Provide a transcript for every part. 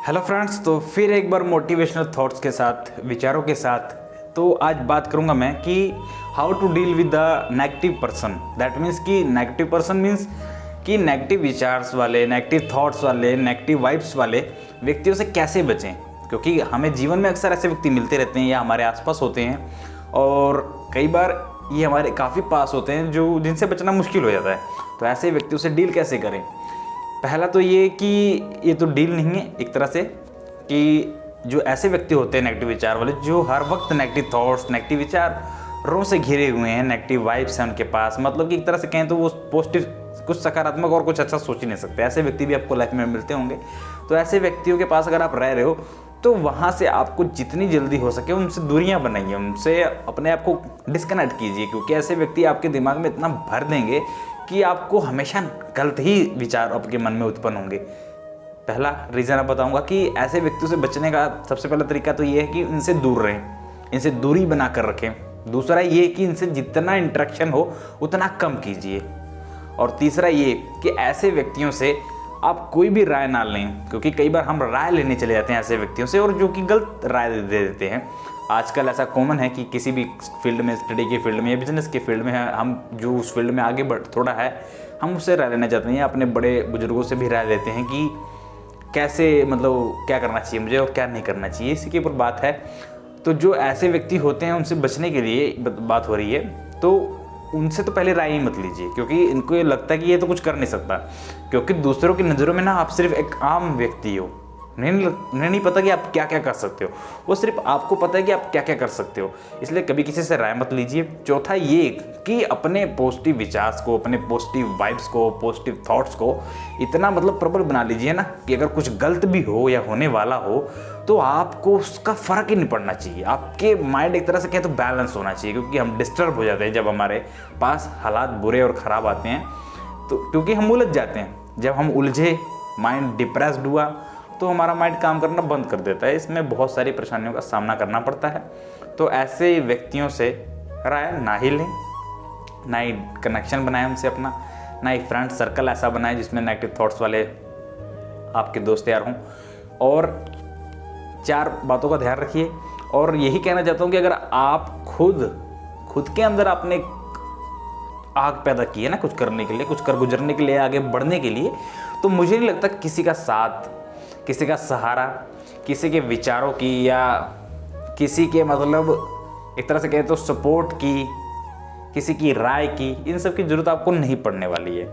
Hello friends, तो फिर एक बार मोटिवेशनल थॉट्स के साथ, विचारों के साथ। तो आज बात करूंगा मैं कि how to deal with the negative person. That means कि नेगेटिव पर्सन मीन्स कि नेगेटिव विचार्स वाले, नेगेटिव थॉट्स वाले, नेगेटिव वाइब्स वाले व्यक्तियों से कैसे बचें। क्योंकि हमें जीवन में अक्सर ऐसे व्यक्ति मिलते रहते हैं या हमारे आसपास होते हैं, और कई बार ये हमारे काफ़ी पास होते हैं जो जिनसे बचना मुश्किल हो जाता है। तो ऐसे व्यक्तियों से डील कैसे करें। पहला तो ये कि ये तो डील नहीं है एक तरह से, कि जो ऐसे व्यक्ति होते हैं नेगेटिव विचार वाले, जो हर वक्त नेगेटिव थॉट्स, नेगेटिव विचारों से घिरे हुए हैं, नेगेटिव वाइब्स हैं उनके पास। मतलब कि एक तरह से कहें तो वो पॉजिटिव, कुछ सकारात्मक और कुछ अच्छा सोच ही नहीं सकते। ऐसे व्यक्ति भी आपको लाइफ में मिलते होंगे। तो ऐसे व्यक्तियों के पास अगर आप रह रहे हो तो वहाँ से आपको जितनी जल्दी हो सके उनसे दूरियां बनाइए, उनसे अपने आप को डिस्कनेक्ट कीजिए। क्योंकि ऐसे व्यक्ति आपके दिमाग में इतना भर देंगे कि आपको हमेशा गलत ही विचार आपके मन में उत्पन्न होंगे। पहला रीज़न आप बताऊंगा कि ऐसे व्यक्तियों से बचने का सबसे पहला तरीका तो ये है कि इनसे दूर रहें, इनसे दूरी बना कर रखें। दूसरा ये कि इनसे जितना इंटरेक्शन हो उतना कम कीजिए। और तीसरा ये कि ऐसे व्यक्तियों से आप कोई भी राय ना लें, क्योंकि कई बार हम राय लेने चले जाते हैं ऐसे व्यक्तियों से, और जो कि गलत राय दे देते हैं। आजकल ऐसा कॉमन है कि किसी भी फील्ड में, स्टडी के फील्ड में या बिजनेस के फील्ड में है, हम जो उस फील्ड में आगे बढ़ थोड़ा है, हम उससे राय लेना चाहते हैं। अपने बड़े बुजुर्गों से भी राय लेते हैं कि कैसे, मतलब क्या करना चाहिए मुझे और क्या नहीं करना चाहिए, इसी के ऊपर बात है। तो जो ऐसे व्यक्ति होते हैं उनसे बचने के लिए बात हो रही है, तो उनसे तो पहले राय ही मत लीजिए। क्योंकि इनको ये लगता है कि ये तो कुछ कर नहीं सकता। क्योंकि दूसरों की नज़रों में ना आप सिर्फ एक आम व्यक्ति हो, उन्हें नहीं पता कि आप क्या क्या कर सकते हो। वो सिर्फ आपको पता है कि आप क्या क्या कर सकते हो। इसलिए कभी किसी से राय मत लीजिए। चौथा ये कि अपने पॉजिटिव विचार्स को, अपने पॉजिटिव वाइब्स को, पॉजिटिव थॉट्स को इतना प्रबल बना लीजिए ना कि अगर कुछ गलत भी हो या होने वाला हो तो आपको उसका फ़र्क ही नहीं पड़ना चाहिए। आपके माइंड एक तरह से कहें तो बैलेंस होना चाहिए। क्योंकि हम डिस्टर्ब हो जाते हैं जब हमारे पास हालात बुरे और ख़राब आते हैं, तो क्योंकि हम उलझ जाते हैं। जब हम उलझे, माइंड डिप्रेस्ड हुआ, तो हमारा माइंड काम करना बंद कर देता है। इसमें बहुत सारी परेशानियों का सामना करना पड़ता है। तो ऐसे व्यक्तियों से राय ना ही लें, ना ही कनेक्शन बनाएं उनसे अपना, ना ही फ्रेंड सर्कल ऐसा बनाएं जिसमें नेगेटिव थॉट्स वाले आपके दोस्त यार हों। और 4 बातों का ध्यान रखिए। और यही कहना चाहता हूँ कि अगर आप खुद के अंदर आपने आग पैदा की है ना कुछ करने के लिए, कुछ कर गुजरने के लिए, आगे बढ़ने के लिए, तो मुझे नहीं लगता किसी का साथ, किसी का सहारा, किसी के विचारों की या किसी के एक तरह से कहें तो सपोर्ट की, किसी की राय की, इन सब की ज़रूरत आपको नहीं पड़ने वाली है।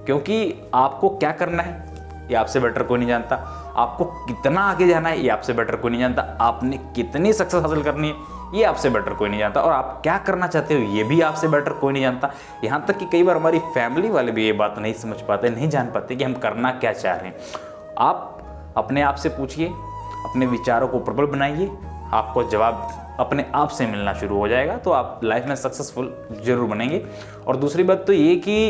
क्योंकि आपको क्या करना है ये आपसे बेटर कोई नहीं जानता। आपको कितना आगे जाना है ये आपसे बेटर कोई नहीं जानता। आपने कितनी सक्सेस हासिल करनी है ये आपसे बेटर कोई नहीं जानता। और आप क्या करना चाहते हो ये भी आपसे बेटर कोई नहीं जानता। यहाँ तक कि कई बार हमारी फैमिली वाले भी ये बात नहीं समझ पाते, नहीं जान पाते कि हम करना क्या चाह रहे हैं। आप अपने आप से पूछिए, अपने विचारों को प्रबल बनाइए, आपको जवाब अपने आप से मिलना शुरू हो जाएगा। तो आप लाइफ में सक्सेसफुल जरूर बनेंगे। और दूसरी बात तो ये कि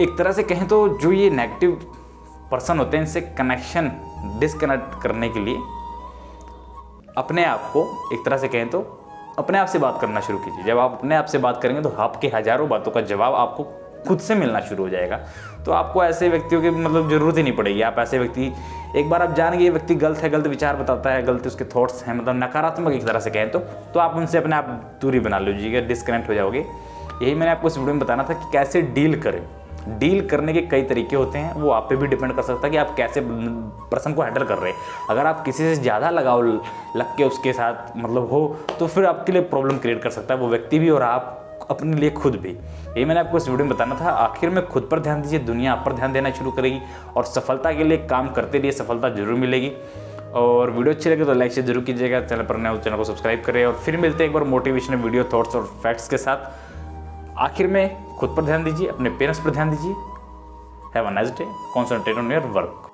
एक तरह से कहें तो जो ये नेगेटिव पर्सन होते हैं इनसे कनेक्शन डिस्कनेक्ट करने के लिए अपने आप को एक तरह से कहें तो अपने आप से बात करना शुरू कीजिए। जब आप अपने आप से बात करेंगे तो आपके हजारों बातों का जवाब आपको खुद से मिलना शुरू हो जाएगा। तो आपको ऐसे व्यक्तियों की ज़रूरत ही नहीं पड़ेगी। आप ऐसे व्यक्ति, एक बार आप जान गए ये व्यक्ति गलत है, गलत विचार बताता है, गलत उसके थॉट्स हैं, नकारात्मक एक तरह से कहें तो आप उनसे अपने आप दूरी बना लीजिएगा, डिस्कनेक्ट हो जाओगे। यही मैंने आपको इस वीडियो में बताना था कि कैसे डील करें। डील करने के कई तरीके होते हैं, वो आप पे भी डिपेंड कर सकता है कि आप कैसे पर्सन को हैंडल कर रहे हैं। अगर आप किसी से ज़्यादा लगाव लग के उसके साथ हो, तो फिर आपके लिए प्रॉब्लम क्रिएट कर सकता है वो व्यक्ति भी और आप अपने लिए खुद भी। यही मैंने आपको इस वीडियो में बताना था। आखिर में खुद पर ध्यान दीजिए, दुनिया आप पर ध्यान देना शुरू करेगी और सफलता के लिए काम करते रहिए, सफलता जरूर मिलेगी। और वीडियो अच्छी लगे तो लाइक शेयर जरूर कीजिएगा। चैनल पर नए हो चैनल को सब्सक्राइब करें। और फिर मिलते हैं एक बार मोटिवेशनल वीडियो, थॉट्स और फैक्ट्स के साथ। आखिर में खुद पर ध्यान दीजिए, अपने पेरेंट्स पर ध्यान दीजिए। Have a nice day, concentrate on your work.